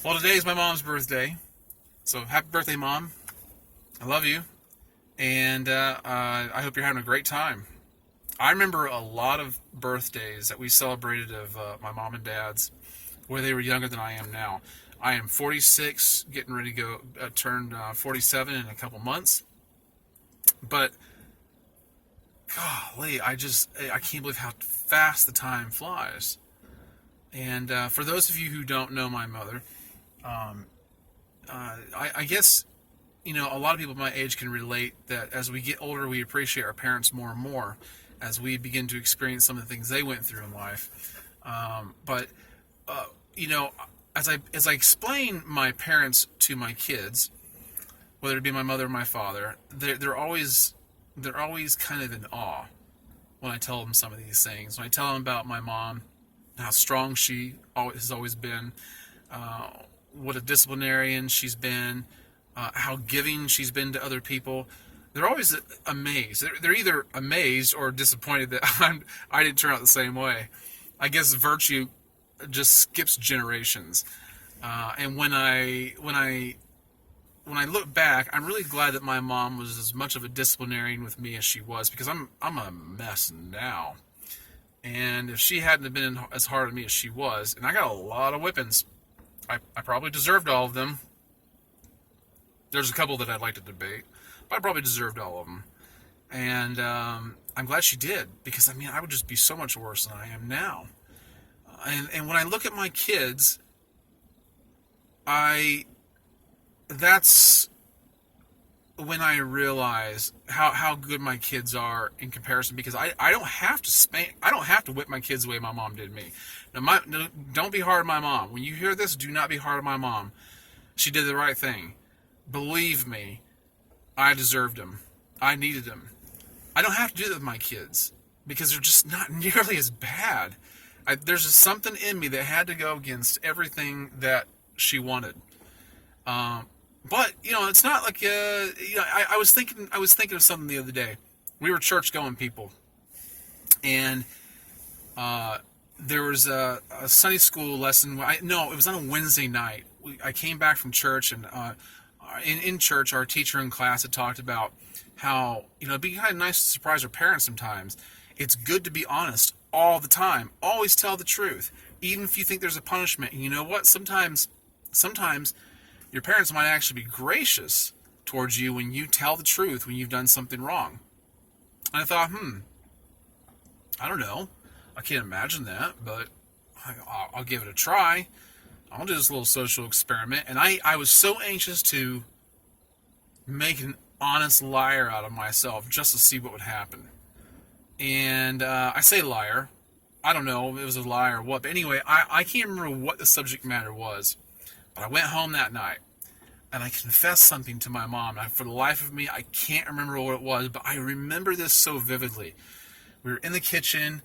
Well, today is my mom's birthday, so happy birthday, Mom. I love you, and I hope you're having a great time. I remember a lot of birthdays that we celebrated of my mom and dad's where they were younger than I am now. I am 46, getting ready to go turn 47 in a couple months. But golly, I can't believe how fast the time flies. And for those of you who don't know my mother, um, I guess a lot of people my age can relate that as we get older, we appreciate our parents more and more as we begin to experience some of the things they went through in life. But uh, you know, as I explain my parents to my kids, whether it be my mother or my father, they're always kind of in awe when I tell them some of these things. When I tell them about my mom, how strong she has always been, uh, what a disciplinarian she's been, how giving she's been to other people. They're always amazed. They're either amazed or disappointed that I didn't turn out the same way. I guess virtue just skips generations. And when I look back, I'm really glad that my mom was as much of a disciplinarian with me as she was, because I'm a mess now. And if she hadn't been as hard on me as she was, and I got a lot of whippings, I probably deserved all of them. There's a couple that I'd like to debate, but I probably deserved all of them. And I'm glad she did, because I would just be so much worse than I am now. And when I look at my kids, I that's when I realize how good my kids are in comparison, because I don't have to spank, I don't have to whip my kids the way my mom did me. Now, don't be hard on my mom. When you hear this, do not be hard on my mom. She did the right thing. Believe me, I deserved them. I needed them. I don't have to do that with my kids because they're just not nearly as bad. There's just something in me that had to go against everything that she wanted. But it's not like I was thinking of something the other day. We were church going people, and there was a Sunday school lesson. No, it was on a Wednesday night. I came back from church, and in church, our teacher in class had talked about how it'd be kind of nice to surprise our parents sometimes. It's good to be honest all the time. Always tell the truth, even if you think there's a punishment. And you know what? Sometimes your parents might actually be gracious towards you when you tell the truth when you've done something wrong. And I thought, I don't know. I can't imagine that, but I'll give it a try. I'll do this little social experiment. And I was so anxious to make an honest liar out of myself just to see what would happen. And I say liar. I don't know if it was a lie or what. But anyway, I can't remember what the subject matter was. But I went home that night, and I confessed something to my mom. And for the life of me, I can't remember what it was, but I remember this so vividly. We were in the kitchen,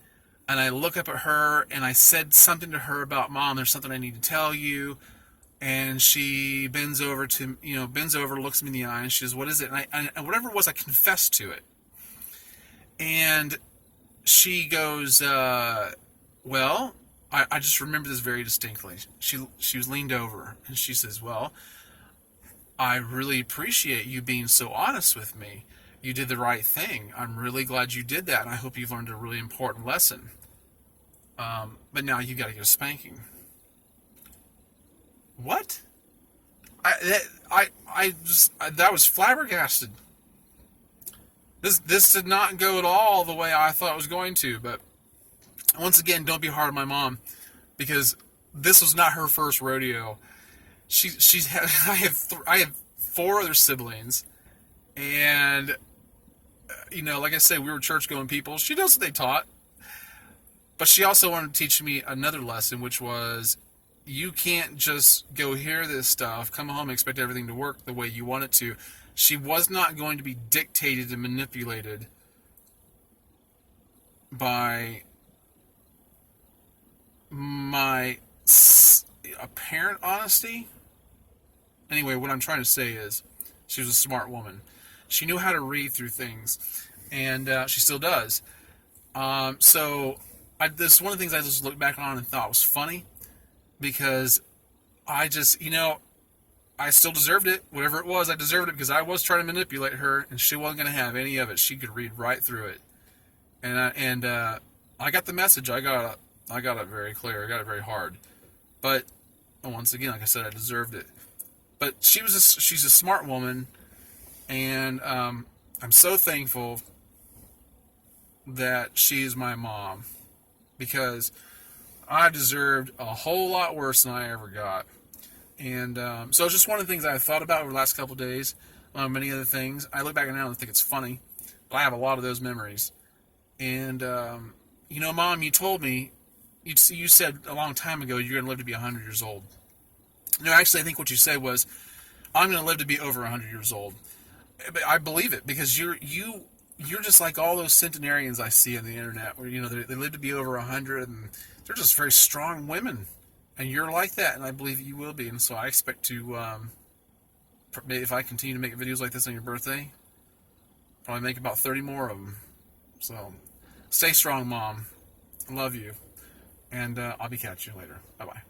and I look up at her, and I said something to her about, Mom, there's something I need to tell you. And she bends over, looks me in the eye, and she says, what is it? And whatever it was, I confessed to it. And she goes, well, I just remember this very distinctly. She was leaned over, and she says, well, I really appreciate you being so honest with me. You did the right thing. I'm really glad you did that, and I hope you've learned a really important lesson. But now you got to get a spanking. What? That was flabbergasted. This did not go at all the way I thought it was going to. But once again, don't be hard on my mom, because this was not her first rodeo. She's had I have four other siblings, and like I said, we were church going people. She knows what they taught, but she also wanted to teach me another lesson, which was you can't just go hear this stuff, come home and expect everything to work the way you want it to. She was not going to be dictated and manipulated by my apparent honesty. Anyway, what I'm trying to say is she was a smart woman. She knew how to read through things, and she still does. So this is one of the things I just looked back on and thought was funny, because I just, I still deserved it. Whatever it was, I deserved it because I was trying to manipulate her, and she wasn't going to have any of it. She could read right through it, I got the message. I got it very clear. I got it very hard, but once again, like I said, I deserved it. But she's a smart woman, and I'm so thankful that she's my mom because I deserved a whole lot worse than I ever got. And so it's just one of the things I've thought about over the last couple of days. Many other things. I look back now and think it's funny, but I have a lot of those memories. And, Mom, you told me, you said a long time ago you're going to live to be 100 years old. No, actually, I think what you said was, I'm going to live to be over 100 years old. But I believe it because you're just like all those centenarians I see on the internet where, they live to be over 100 and they're just very strong women. And you're like that, and I believe you will be. And so I expect to, if I continue to make videos like this on your birthday, probably make about 30 more of them. So stay strong, Mom. I love you. And I'll be catching you later. Bye-bye.